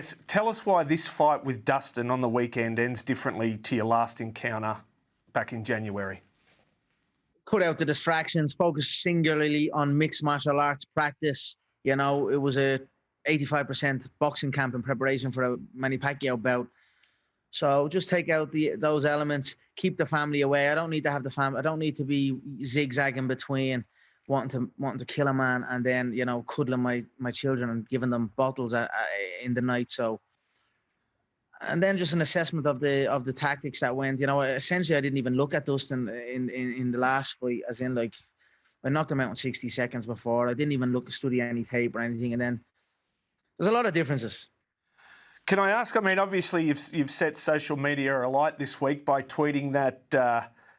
guess, tell us why this fight with Dustin on the weekend ends differently to your last encounter back in January. Cut out the distractions, focus singularly on mixed martial arts practice. You know, it was a 85% boxing camp in preparation for a Manny Pacquiao bout. So just take out those elements, keep the family away. I don't need to have the family. I don't need to be zigzagging between wanting to kill a man and then, you know, cuddling my children and giving them bottles in the night. So, and then just an assessment of the tactics that went. You know, essentially I didn't even look at Dustin in the last fight, as in, like, I knocked him out in 60 seconds before. I didn't even study any tape or anything. And then there's a lot of differences. Can I ask, I mean, obviously you've set social media alight this week by tweeting that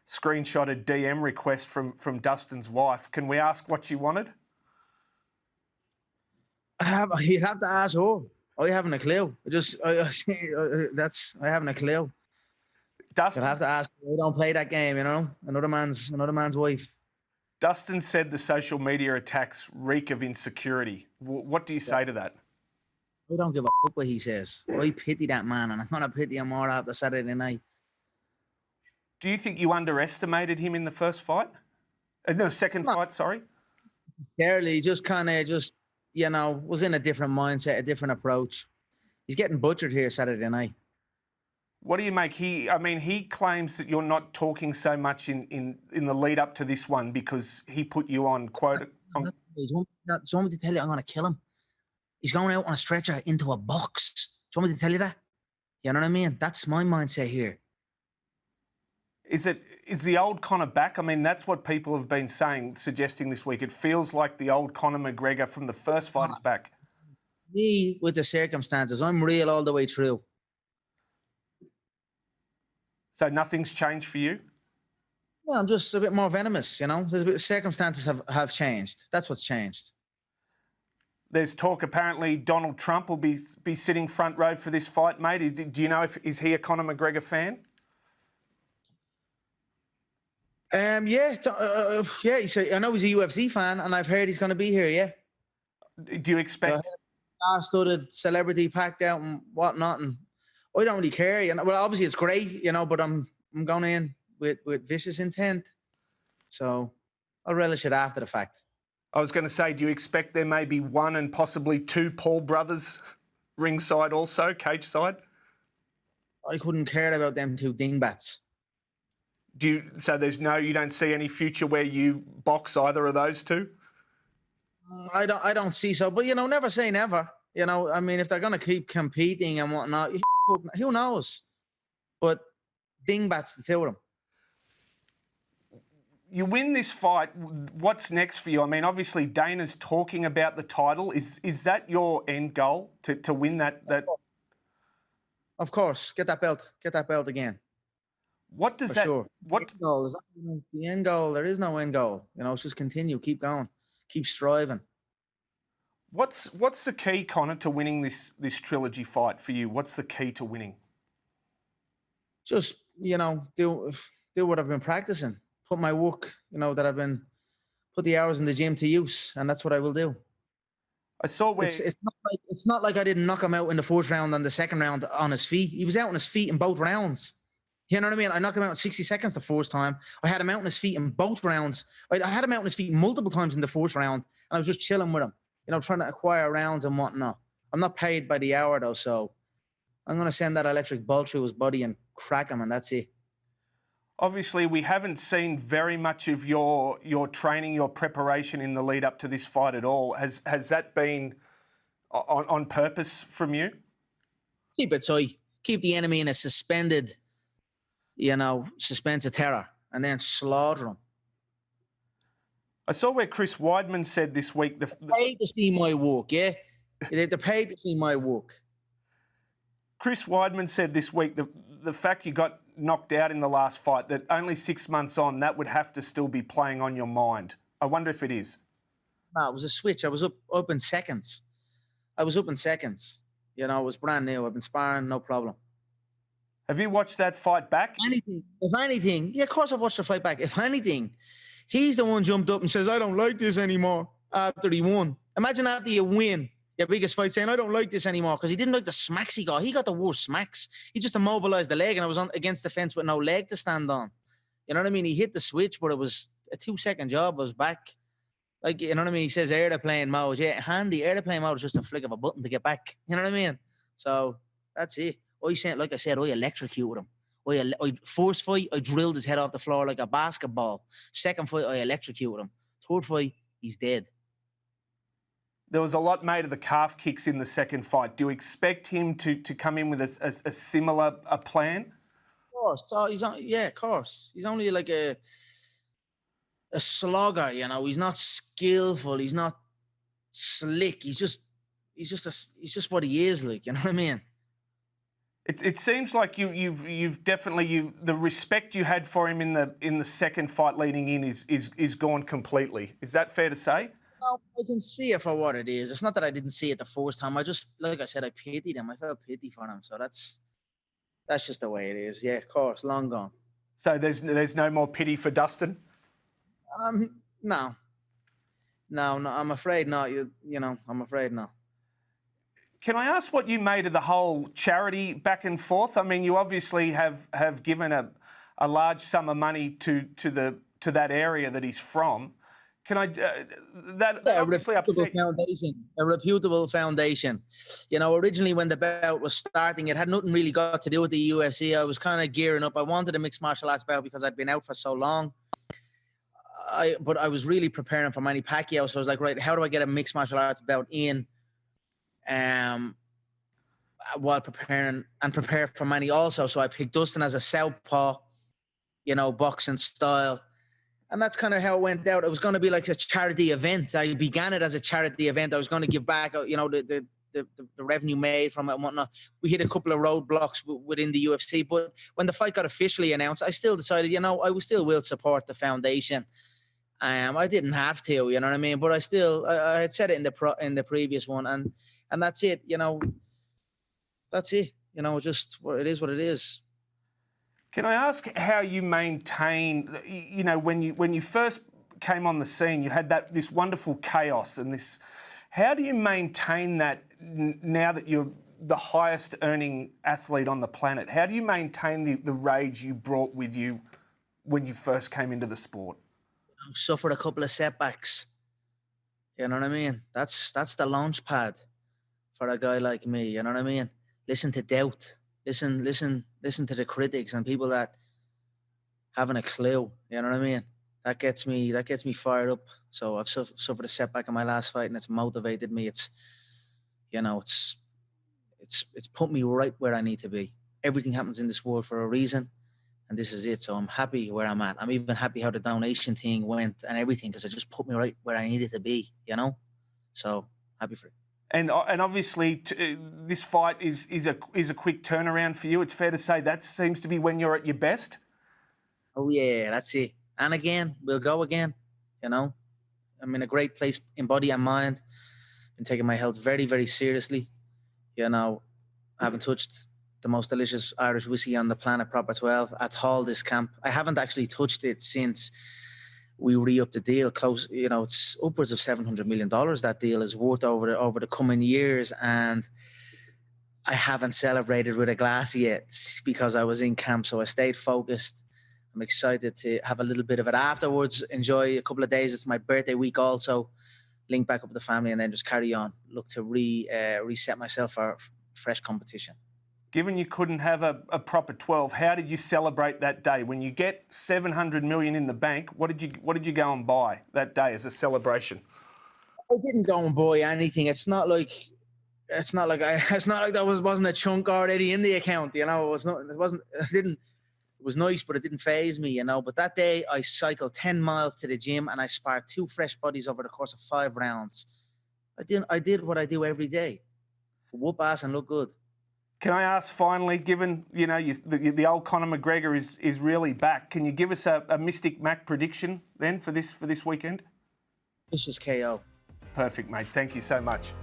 screenshotted DM request from Dustin's wife. Can we ask what she wanted? You'd have to ask her. I haven't a clue. I haven't a clue. Dustin, you'll have to ask. We don't play that game, you know. Another man's wife. Dustin said the social media attacks reek of insecurity. What do you say to that? I don't give a fuck what he says. I pity that man, and I'm gonna pity him more after Saturday night. Do you think you underestimated him in the first fight? The second fight, sorry? Barely, just you know, was in a different mindset, a different approach. He's getting butchered here Saturday night. What do you make? He claims that you're not talking so much in the lead up to this one because he put you on quote. Do you want me to tell you I'm going to kill him? He's going out on a stretcher into a box. Do you want me to tell you that? You know what I mean? That's my mindset here. Is the old Conor back? I mean, that's what people have been suggesting this week. It feels like the old Conor McGregor from the first fight is back. Me, with the circumstances, I'm real all the way through. So nothing's changed for you? Yeah, I'm just a bit more venomous, you know. Circumstances have changed. That's what's changed. There's talk apparently Donald Trump will be sitting front row for this fight, mate. Do you know is he a Conor McGregor fan? Yeah. I know he's a UFC fan, and I've heard he's going to be here. Yeah. Do you expect? Star-studded, celebrity packed out and whatnot, and I don't really care. You know, well, obviously it's great, you know, but I'm going in with vicious intent, so I'll relish it after the fact. I was going to say, do you expect there may be one and possibly two Paul brothers ringside also, cage side? I couldn't care about them two dingbats. So you don't see any future where you box either of those two? I don't see so, but, you know, never say never. You know, I mean, if they're going to keep competing and whatnot, who knows? But dingbats, the two of them. You win this fight, what's next for you? I mean, obviously Dana's talking about the title. Is that your end goal, to win that? Of course. Get that belt again. What does that... Sure. What goal is that? The end goal? There is no end goal. You know, it's just continue, keep going, keep striving. What's the key, Conor, to winning this trilogy fight for you? What's the key to winning? Just, you know, do what I've been practicing. Put my work, you know, that I've been, put the hours in the gym to use, and that's what I will do. I saw where... It's not like I didn't knock him out in the first round and the second round on his feet. He was out on his feet in both rounds. You know what I mean? I knocked him out in 60 seconds the first time. I had him out on his feet in both rounds. I had him out on his feet multiple times in the first round, and I was just chilling with him, you know, trying to acquire rounds and whatnot. I'm not paid by the hour, though, so I'm going to send that electric ball through his body and crack him, and that's it. Obviously, we haven't seen very much of your training, your preparation in the lead up to this fight at all. Has that been on purpose from you? Keep it tight. Keep the enemy in a suspended, you know, suspense of terror, and then slaughter him. I saw where Chris Weidman said this week... They paid to see my work, yeah? They paid to see my work. Chris Weidman said this week the fact you got knocked out in the last fight, that only 6 months on, that would have to still be playing on your mind. I wonder if it is. No, it was a switch. I was up in seconds. You know, it was brand new. I've been sparring, no problem. Have you watched that fight back? If anything, yeah, of course I've watched the fight back. If anything, he's the one jumped up and says, I don't like this anymore after he won. Imagine after you win, Yeah, biggest fight, saying I don't like this anymore because he didn't like the smacks he got. He got the worst smacks. He just immobilized the leg, and I was on against the fence with no leg to stand on. You know what I mean? He hit the switch, but it was a 2-second job. I was back. Like, you know what I mean? He says airplane mode. Yeah, handy. Airplane mode is just a flick of a button to get back. You know what I mean? So that's it. I said, like I said, I electrocuted him. First fight, I drilled his head off the floor like a basketball. Second fight, I electrocuted him. Third fight, he's dead. There was a lot made of the calf kicks in the second fight. Do you expect him to come in with a similar plan? Of course. So of course. He's only like a slogger, you know. He's not skillful. He's not slick. He's just what he is, like, you know what I mean? It seems like you've definitely the respect you had for him in the second fight leading in is gone completely. Is that fair to say? No, I can see it for what it is. It's not that I didn't see it the first time. I just, like I said, I pitied him. I felt pity for him. So that's just the way it is. Yeah, of course, long gone. So there's no more pity for Dustin? No. I'm afraid not. You know, I'm afraid not. Can I ask what you made of the whole charity back and forth? I mean, you obviously have given a large sum of money to that area that he's from. Can I? Obviously upset. A reputable foundation. You know, originally when the bout was starting, it had nothing really got to do with the UFC. I was kind of gearing up. I wanted a mixed martial arts bout because I'd been out for so long. But I was really preparing for Manny Pacquiao, so I was like, right, how do I get a mixed martial arts bout in? While prepare for Manny also. So I picked Dustin as a southpaw, you know, boxing style. And that's kind of how it went out. It was going to be like a charity event. I began it as a charity event. I was going to give back, you know, the revenue made from it and whatnot. We hit a couple of roadblocks within the UFC. But when the fight got officially announced, I still decided, you know, I still will support the foundation. I didn't have to, you know what I mean? But I had said it in the previous one. And that's it, you know. That's it. You know, just it is what it is. Can I ask how you maintain, you know, when you first came on the scene, you had this wonderful chaos and this. How do you maintain that now that you're the highest earning athlete on the planet? How do you maintain the rage you brought with you when you first came into the sport? I suffered a couple of setbacks. You know what I mean? That's the launch pad for a guy like me. You know what I mean? Listen to doubt. Listen to the critics and people that haven't a clue. You know what I mean? That gets me fired up. So I've suffered a setback in my last fight, and it's motivated me. It's, you know, it's put me right where I need to be. Everything happens in this world for a reason, and this is it. So I'm happy where I'm at. I'm even happy how the donation thing went and everything, because it just put me right where I needed to be. You know, so happy for it. And obviously, this fight is a quick turnaround for you. It's fair to say that seems to be when you're at your best. Oh yeah, that's it. And again, we'll go again. You know, I'm in a great place in body and mind. Been taking my health very, very seriously. You know, I haven't touched the most delicious Irish whiskey on the planet, Proper 12, at all this camp. I haven't actually touched it since we re-upped the deal. Close, you know, it's upwards of $700 million. That deal is worth over the coming years, and I haven't celebrated with a glass yet because I was in camp. So I stayed focused. I'm excited to have a little bit of it afterwards. Enjoy a couple of days. It's my birthday week also. Link back up with the family and then just carry on. Look to reset myself for fresh competition. Given you couldn't have a proper 12, how did you celebrate that day? When you get $700 million in the bank, what did you go and buy that day as a celebration? I didn't go and buy anything. It's not like there wasn't a chunk already in the account. You know, it was nice, but it didn't faze me, you know. But that day I cycled 10 miles to the gym and I sparred 2 fresh bodies over the course of 5 rounds. I did what I do every day. Whoop ass and look good. Can I ask finally, given, you know, the old Conor McGregor is really back, can you give us a Mystic Mac prediction then for this weekend? Vicious KO. Perfect, mate. Thank you so much.